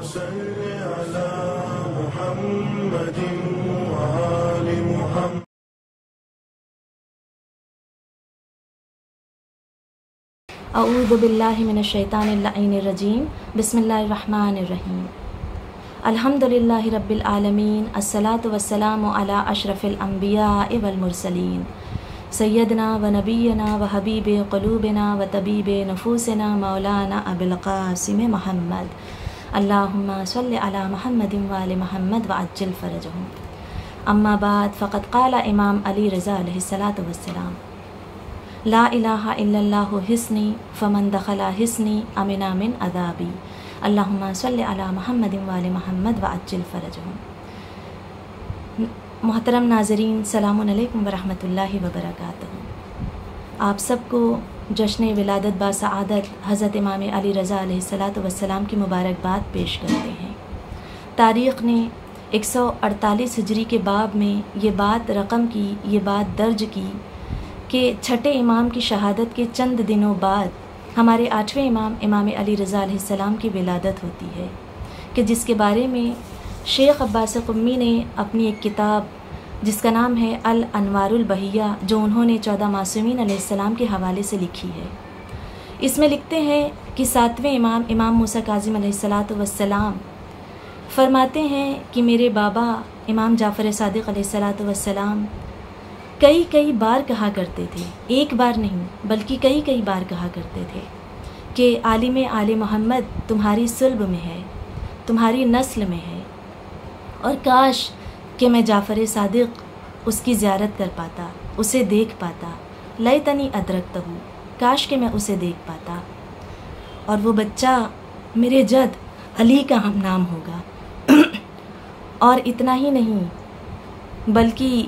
صل على محمد وآل محمد. اعوذ باللہ من الشیطان اللعین الرجیم. بسم اللہ الرحمن الرحیم. الحمد للہ رب العالمین. الصلاۃ والسلام علی اشرف الانبیاء والمرسلین سیدنا و نبینا و حبیب قلوبنا و طبیب نفوسنا مولانا ابو القاسم محمد. اللہم صل علی محمد وآل محمد وعجل فرجہم. اما بعد فقد قال امام علی رضا علیہ الصلاۃ والسلام: لا الہ الا اللہ حسنی فمن دخل حسنی امنا من عذابی. اللہم صلی علی محمد وآل محمد وعجل فرجہم. محترم ناظرین، السلام علیکم ورحمۃ اللہ وبرکاتہ. آپ سب کو جشن ولادت باسعادت حضرت امام علی رضا علیہ الصلاۃ والسلام کی مبارکباد پیش کرتے ہیں. تاریخ نے 148 ہجری کے باب میں یہ بات رقم کی، یہ بات درج کی کہ چھٹے امام کی شہادت کے چند دنوں بعد ہمارے 8ویں امام امام علی رضا علیہ السلام کی ولادت ہوتی ہے، کہ جس کے بارے میں شیخ عباس قمی نے اپنی ایک کتاب جس کا نام ہے الانوار البہیہ، جو انہوں نے 14 معصومین علیہ السلام کے حوالے سے لکھی ہے، اس میں لکھتے ہیں کہ 7ویں امام امام موسیٰ کاظم علیہ الصلاۃ والسلام فرماتے ہیں کہ میرے بابا امام جعفر صادق علیہ الصلاۃ والسلام کئی بار کہا کرتے تھے، ایک بار نہیں بلکہ کئی بار کہا کرتے تھے کہ عالم آل محمد تمہاری صلب میں ہے، تمہاری نسل میں ہے، اور کاش کہ میں جعفر صادق اس کی زیارت کر پاتا، اسے دیکھ پاتا. لیتنی ادرکتہ، کاش کہ میں اسے دیکھ پاتا، اور وہ بچہ میرے جد علی کا ہم نام ہوگا. اور اتنا ہی نہیں بلکہ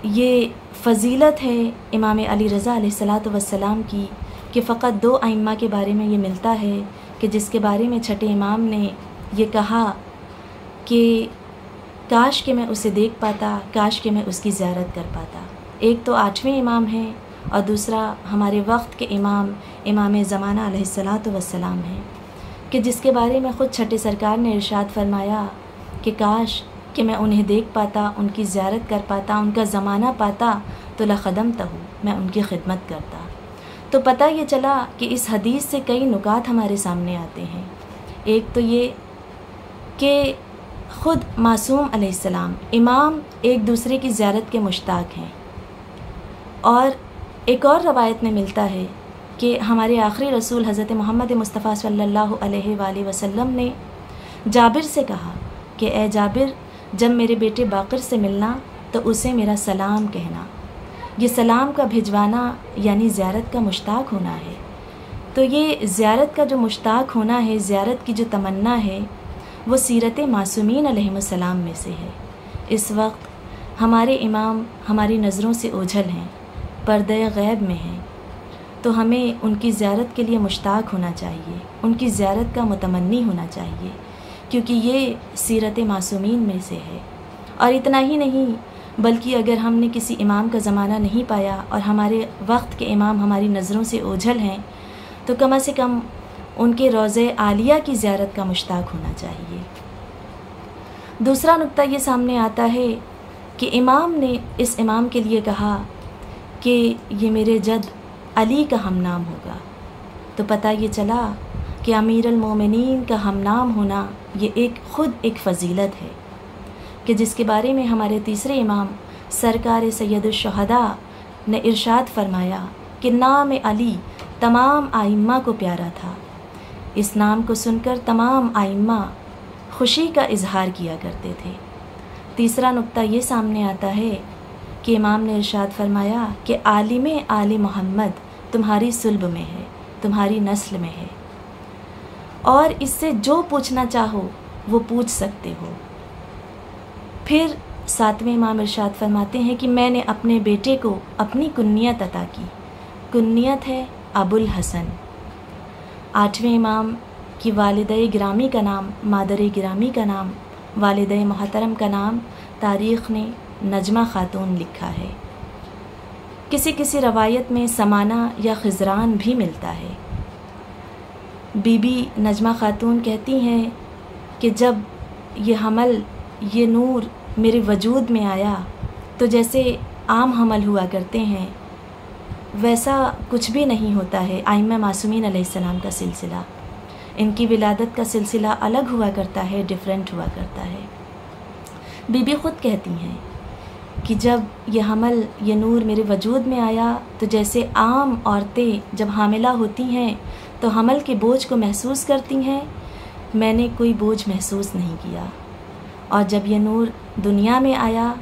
یہ فضیلت ہے امام علی رضا علیہ الصلاۃ والسلام کی کہ فقط 2 ائمہ کے بارے میں یہ ملتا ہے کہ جس کے بارے میں چھٹے امام نے یہ کہا کہ کاش کہ میں اسے دیکھ پاتا، کاش کہ میں اس کی زیارت کر پاتا. ایک تو 8ویں امام ہیں اور دوسرا ہمارے وقت کے امام امام زمانہ علیہ الصلاۃ والسلام ہیں، کہ جس کے بارے میں خود چھٹے سرکار نے ارشاد فرمایا کہ کاش کہ میں انہیں دیکھ پاتا، ان کی زیارت کر پاتا، ان کا زمانہ پاتا تو لخدمتہ، میں ان کی خدمت کرتا. تو پتہ یہ چلا کہ اس حدیث سے کئی نکات ہمارے سامنے آتے ہیں. ایک تو یہ کہ خود معصوم علیہ السلام امام ایک دوسرے کی زیارت کے مشتاق ہیں، اور ایک اور روایت میں ملتا ہے کہ ہمارے آخری رسول حضرت محمد مصطفیٰ صلی اللہ علیہ وآلہ وسلم نے جابر سے کہا کہ اے جابر، جب میرے بیٹے باقر سے ملنا تو اسے میرا سلام کہنا. یہ سلام کا بھجوانا یعنی زیارت کا مشتاق ہونا ہے. تو یہ زیارت کا جو مشتاق ہونا ہے، زیارت کی جو تمنا ہے، وہ سیرت معصومین علیہ السلام میں سے ہے. اس وقت ہمارے امام ہماری نظروں سے اوجھل ہیں، پردہ غیب میں ہیں، تو ہمیں ان کی زیارت کے لیے مشتاق ہونا چاہیے، ان کی زیارت کا متمنی ہونا چاہیے، کیونکہ یہ سیرت معصومین میں سے ہے. اور اتنا ہی نہیں بلکہ اگر ہم نے کسی امام کا زمانہ نہیں پایا اور ہمارے وقت کے امام ہماری نظروں سے اوجھل ہیں، تو کم از کم ان کے روضہ عالیہ کی زیارت کا مشتاق ہونا چاہیے. دوسرا نقطہ یہ سامنے آتا ہے کہ امام نے اس امام کے لیے کہا کہ یہ میرے جد علی کا ہم نام ہوگا. تو پتہ یہ چلا کہ امیر المومنین کا ہم نام ہونا یہ خود ایک فضیلت ہے، کہ جس کے بارے میں ہمارے تیسرے امام سرکار سید الشہداء نے ارشاد فرمایا کہ نام علی تمام ائمہ کو پیارا تھا. اس نام کو سن کر تمام ائمہ خوشی کا اظہار کیا کرتے تھے. تیسرا نقطہ یہ سامنے آتا ہے کہ امام نے ارشاد فرمایا کہ عالم آل محمد تمہاری صلب میں ہے، تمہاری نسل میں ہے، اور اس سے جو پوچھنا چاہو وہ پوچھ سکتے ہو. پھر 7ویں امام ارشاد فرماتے ہیں کہ میں نے اپنے بیٹے کو اپنی کنیت عطا کی. کنیت ہے ابو الحسن. 8ویں امام کی والدہ گرامی کا نام، مادر گرامی کا نام، والدہ محترم کا نام تاریخ نے نجمہ خاتون لکھا ہے. کسی کسی روایت میں سمانہ یا خزران بھی ملتا ہے. بی بی نجمہ خاتون کہتی ہیں کہ جب یہ حمل، یہ نور میرے وجود میں آیا تو جیسے عام حمل ہوا کرتے ہیں ویسا کچھ بھی نہیں ہوتا ہے ائمہ معصومین علیہ السلام کا سلسلہ۔ ان کی ولادت کا سلسلہ الگ ہوا کرتا ہے، ڈیفرنٹ ہوا کرتا ہے۔ بی بی خود کہتی ہیں کہ جب یہ حمل، یہ نور میرے وجود میں آیا تو جیسے عام عورتیں جب حاملہ ہوتی ہیں تو حمل کے بوجھ کو محسوس کرتی ہیں، میں نے کوئی بوجھ محسوس نہیں کیا، اور جب یہ نور دنیا میں آیا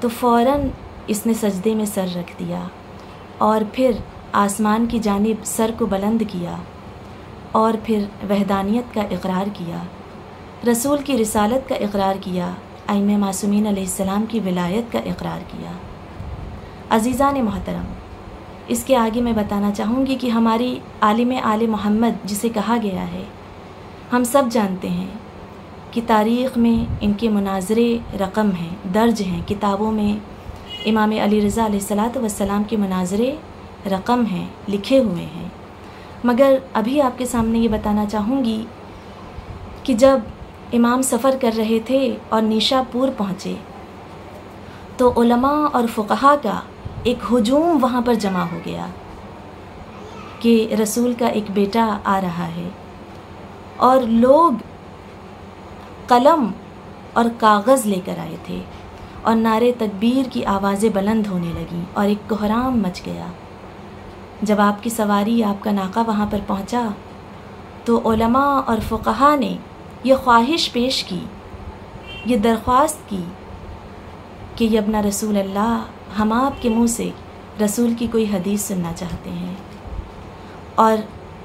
تو فوراً اس نے سجدے میں سر رکھ دیا اور پھر آسمان کی جانب سر کو بلند کیا اور پھر وحدانیت کا اقرار کیا، رسول کی رسالت کا اقرار کیا، ائمہ معصومین علیہ السلام کی ولایت کا اقرار کیا۔ عزیزان محترم، اس کے آگے میں بتانا چاہوں گی کہ ہماری عالم آل محمد جسے کہا گیا ہے، ہم سب جانتے ہیں کہ تاریخ میں ان کے مناظرے رقم ہیں، درج ہیں، کتابوں میں امام علی رضا علیہ السلام کے مناظرے رقم ہیں، لکھے ہوئے ہیں۔ مگر ابھی آپ کے سامنے یہ بتانا چاہوں گی کہ جب امام سفر کر رہے تھے اور نیشا پور پہنچے تو علماء اور فقہا کا ایک ہجوم وہاں پر جمع ہو گیا کہ رسول کا ایک بیٹا آ رہا ہے، اور لوگ قلم اور کاغذ لے کر آئے تھے اور نعرے تکبیر کی آوازیں بلند ہونے لگیں اور ایک کوہرام مچ گیا۔ جب آپ کی سواری، آپ کا ناقہ وہاں پر پہنچا تو علماء اور فقہا نے یہ خواہش پیش کی، یہ درخواست کی کہ یبن رسول اللہ، ہم آپ کے منہ سے رسول کی کوئی حدیث سننا چاہتے ہیں۔ اور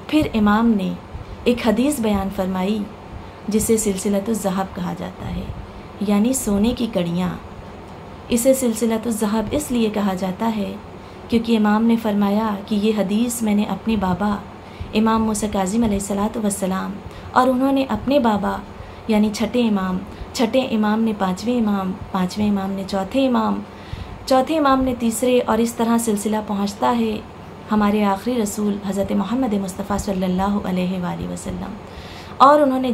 پھر امام نے ایک حدیث بیان فرمائی جسے سلسلۃ الذہب کہا جاتا ہے، یعنی سونے کی کڑیاں۔ اسے سلسلۃ الذہب اس لیے کہا جاتا ہے کیونکہ امام نے فرمایا کہ یہ حدیث میں نے اپنے بابا امام موسیٰ کاظم علیہ السلام اور انہوں نے اپنے بابا یعنی چھٹے امام نے پانچویں امام نے چوتھے امام نے تیسرے، اور اس طرح سلسلہ پہنچتا ہے ہمارے آخری رسول حضرت محمد مصطفیٰ صلی اللہ علیہ وآلہ وسلم۔ اور انہوں نے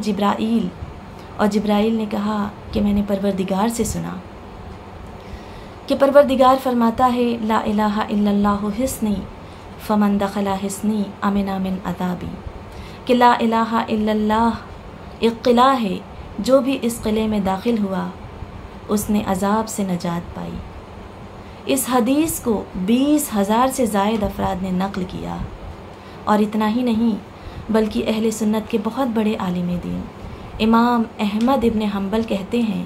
جبرائیل نے کہا کہ میں نے پروردگار سے سنا کہ پروردگار فرماتا ہے لا الہ الا اللہ حصنی فمن دخل حصنی امنا من عذابی، کہ لا الہ الا اللہ ایک قلعہ ہے، جو بھی اس قلعے میں داخل ہوا اس نے عذاب سے نجات پائی۔ اس حدیث کو 20,000 سے زائد افراد نے نقل کیا، اور اتنا ہی نہیں بلکہ اہل سنت کے بہت بڑے عالم دین امام احمد ابن حنبل کہتے ہیں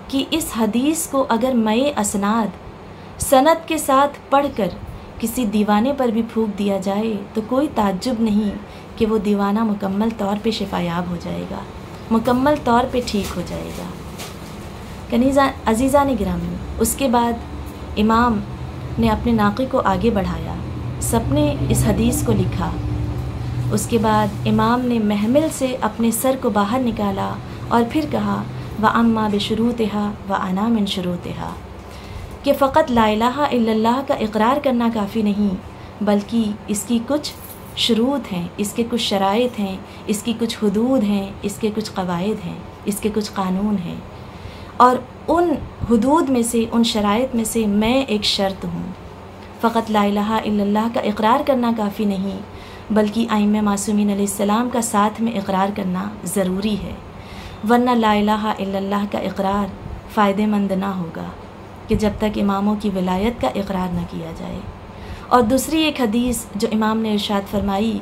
کہ اس حدیث کو اگر مئے اسناد سند کے ساتھ پڑھ کر کسی دیوانے پر بھی پھونک دیا جائے تو کوئی تعجب نہیں کہ وہ دیوانہ مکمل طور پہ شفایاب ہو جائے گا، مکمل طور پہ ٹھیک ہو جائے گا۔ عزیزان گرامی، اس کے بعد امام نے اپنے ناقے کو آگے بڑھایا، سب نے اس حدیث کو لکھا۔ اس کے بعد امام نے محمل سے اپنے سر کو باہر نکالا اور پھر کہا وَأَمَّا بِشُرُوطِهَا وَأَنَا مِن شُرُوطِهَا، کہ فقط لا الہ الا اللہ کا اقرار کرنا کافی نہیں، بلکہ اس کی کچھ شروط ہیں، اس کے کچھ شرائط ہیں، اس کی کچھ حدود ہیں، اس کے کچھ قواعد ہیں، اس کے کچھ قانون ہیں، اور ان حدود میں سے، ان شرائط میں سے میں ایک شرط ہوں۔ فقط لا الہ الا اللہ کا اقرار کرنا کافی نہیں، بلکہ ائمہ معصومین علیہ السلام کا ساتھ میں اقرار کرنا ضروری ہے، ورنہ لا الہ الا اللہ کا اقرار فائدہ مند نہ ہوگا کہ جب تک اماموں کی ولایت کا اقرار نہ کیا جائے۔ اور دوسری ایک حدیث جو امام نے ارشاد فرمائی،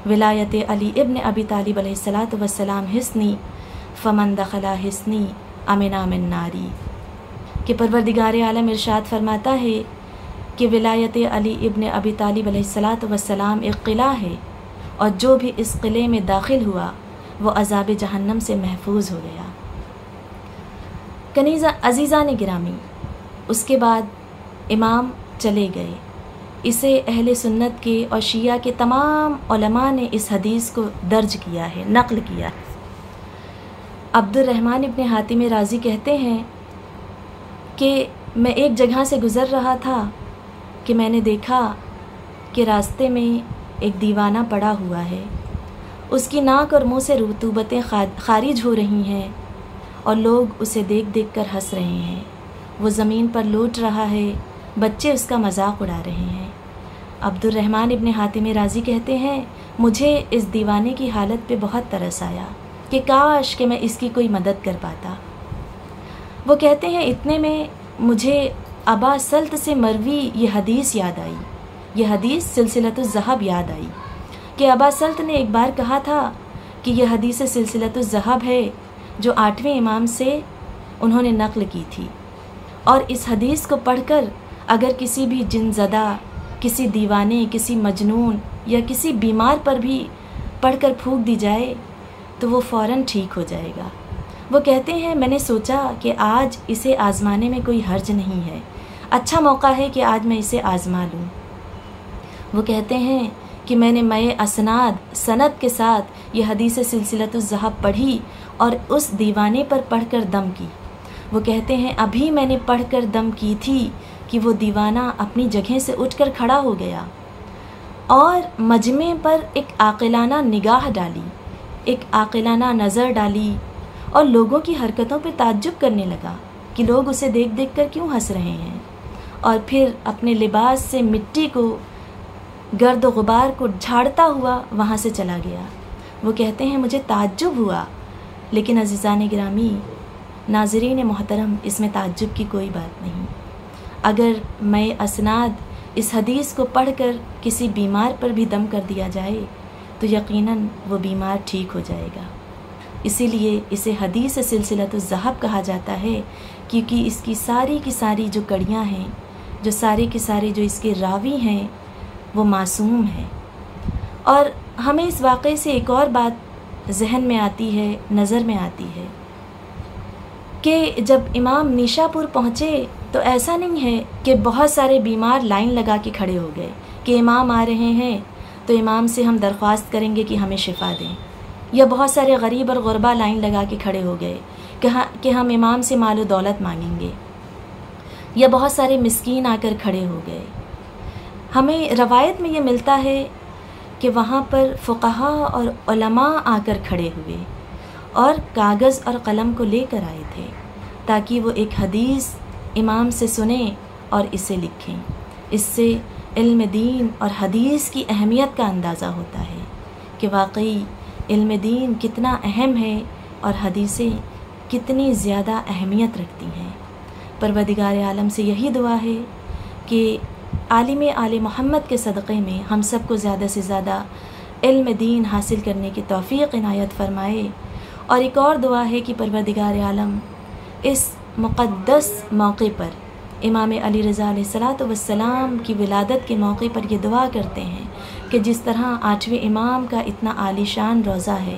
ولایت علی ابن ابی طالب علیہ السلام حصنی فمن دخل حصنی امنا من ناری، کہ پروردگار عالم ارشاد فرماتا ہے کہ ولایت علی ابن ابی طالب علیہ السلام ایک قلعہ ہے، اور جو بھی اس قلعے میں داخل ہوا وہ عذاب جہنم سے محفوظ ہو گیا۔ عزیزان گرامی، اس کے بعد امام چلے گئے۔ اسے اہل سنت کے اور شیعہ کے تمام علماء نے اس حدیث کو درج کیا ہے، نقل کیا ہے۔ عبد الرحمن ابن حاتم رازی کہتے ہیں کہ میں ایک جگہ سے گزر رہا تھا کہ میں نے دیکھا کہ راستے میں ایک دیوانہ پڑا ہوا ہے، اس کی ناک اور منہ سے رطوبتیں خارج ہو رہی ہیں اور لوگ اسے دیکھ دیکھ کر ہنس رہے ہیں۔ وہ زمین پر لوٹ رہا ہے، بچے اس کا مذاق اڑا رہے ہیں۔ عبد الرحمن ابن حاتم رازی کہتے ہیں مجھے اس دیوانے کی حالت پہ بہت ترس آیا کہ کاش کہ میں اس کی کوئی مدد کر پاتا۔ وہ کہتے ہیں اتنے میں مجھے ابا سلط سے مروی یہ حدیث یاد آئی، یہ حدیث سلسلۃ الذہب یاد آئی کہ ابا سلط نے ایک بار کہا تھا کہ یہ حدیث سلسلۃ الذہب ہے جو 8ویں امام سے انہوں نے نقل کی تھی، اور اس حدیث کو پڑھ کر اگر کسی بھی جن زدہ، کسی دیوانے، کسی مجنون یا کسی بیمار پر بھی پڑھ کر پھونک دی جائے تو وہ فوراً ٹھیک ہو جائے گا۔ وہ کہتے ہیں میں نے سوچا کہ آج اسے آزمانے میں کوئی حرج نہیں ہے، اچھا موقع ہے کہ آج میں اسے آزما لوں۔ وہ کہتے ہیں کہ میں نے مئے اسناد سند کے ساتھ یہ حدیث سلسلۃ الذہب پڑھی اور اس دیوانے پر پڑھ کر دم کی۔ وہ کہتے ہیں ابھی میں نے پڑھ کر دم کی تھی کہ وہ دیوانہ اپنی جگہ سے اٹھ کر کھڑا ہو گیا اور مجمع پر ایک عاقلانہ نگاہ ڈالی، ایک عاقلانہ نظر ڈالی اور لوگوں کی حرکتوں پہ تعجب کرنے لگا کہ لوگ اسے دیکھ دیکھ کر کیوں ہنس رہے ہیں، اور پھر اپنے لباس سے مٹی کو، گرد و غبار کو جھاڑتا ہوا وہاں سے چلا گیا۔ وہ کہتے ہیں مجھے تعجب ہوا، لیکن عزیزان گرامی، ناظرین محترم، اس میں تعجب کی کوئی بات نہیں۔ اگر میں اسناد اس حدیث کو پڑھ کر کسی بیمار پر بھی دم کر دیا جائے تو یقیناً وہ بیمار ٹھیک ہو جائے گا۔ اسی لیے اسے حدیث سلسلۃ الذہب کہا جاتا ہے، کیونکہ اس کی ساری جو کڑیاں ہیں، جو سارے کے سارے جو اس کے راوی ہیں وہ معصوم ہیں۔ اور ہمیں اس واقعے سے ایک اور بات ذہن میں آتی ہے، نظر میں آتی ہے کہ جب امام نیشا پور پہنچے تو ایسا نہیں ہے کہ بہت سارے بیمار لائن لگا کے کھڑے ہو گئے کہ امام آ رہے ہیں تو امام سے ہم درخواست کریں گے کہ ہمیں شفا دیں، یا بہت سارے غریب اور غربا لائن لگا کے کھڑے ہو گئے کہ ہم امام سے مال و دولت مانگیں گے، یا بہت سارے مسکین آ کر کھڑے ہو گئے۔ ہمیں روایت میں یہ ملتا ہے کہ وہاں پر فقہا اور علماء آ کر کھڑے ہوئے اور کاغذ اور قلم کو لے کر آئے تھے تاکہ وہ ایک حدیث امام سے سنیں اور اسے لکھیں۔ اس سے علم دین اور حدیث کی اہمیت کا اندازہ ہوتا ہے کہ واقعی علم دین کتنا اہم ہے اور حدیثیں کتنی زیادہ اہمیت رکھتی ہیں۔ پروردگار عالم سے یہی دعا ہے کہ عالم آل محمد کے صدقے میں ہم سب کو زیادہ سے زیادہ علم دین حاصل کرنے کی توفیق عنایت فرمائے، اور ایک اور دعا ہے کہ پروردگار عالم اس مقدس موقع پر امام علی رضا علیہ السلام کی ولادت کے موقع پر یہ دعا کرتے ہیں کہ جس طرح 8ویں امام کا اتنا عالی شان روضہ ہے،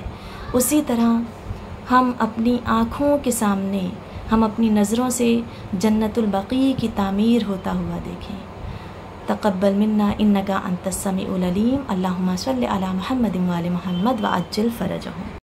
اسی طرح ہم اپنی آنکھوں کے سامنے، ہم اپنی نظروں سے جنت البقیع کی تعمیر ہوتا ہوا دیکھیں۔ تقبل منا انک انت السمیع العلیم، اللہم صل علی محمد و آل محمد وعجل فرجہم۔